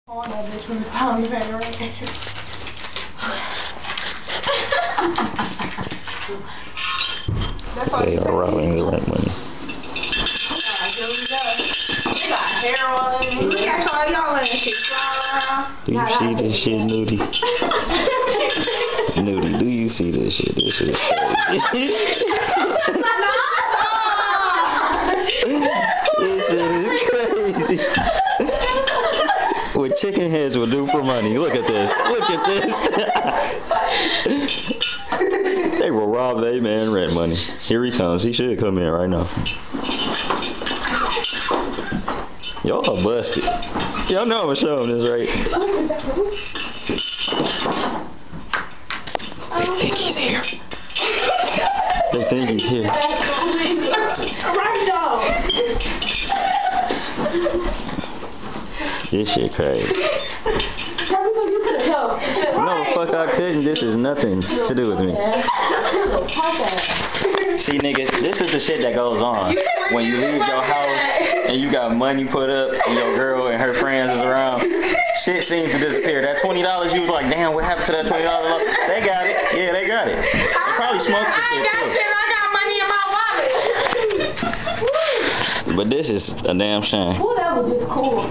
Oh, that bitch when it's time to pay the rent. They are robbing the rent money. Here we go. They got heroin. Look at y'all letting shit fly around. Do you see this shit, Nudie? Nudie, do you see this shit? This shit is crazy. This shit is crazy. What chicken heads will do for money. Look at this. Look at this. They will rob a man rent money. Here he comes. He should come in right now. Y'all are busted. Y'all know I'm gonna show him this, right? They think he's here. They think he's here. Right now. This shit crazy. You could have helped. No, fuck I couldn't. This is nothing to do with me. See, niggas, this is the shit that goes on when you leave your house and you got money put up and your girl and her friends is around. Shit seems to disappear. That $20 you was like, damn, what happened to that $20? They got it. Yeah, they got it. They probably smoked the shit too. I got money in my wallet. But this is a damn shame. Ooh, that was just cool.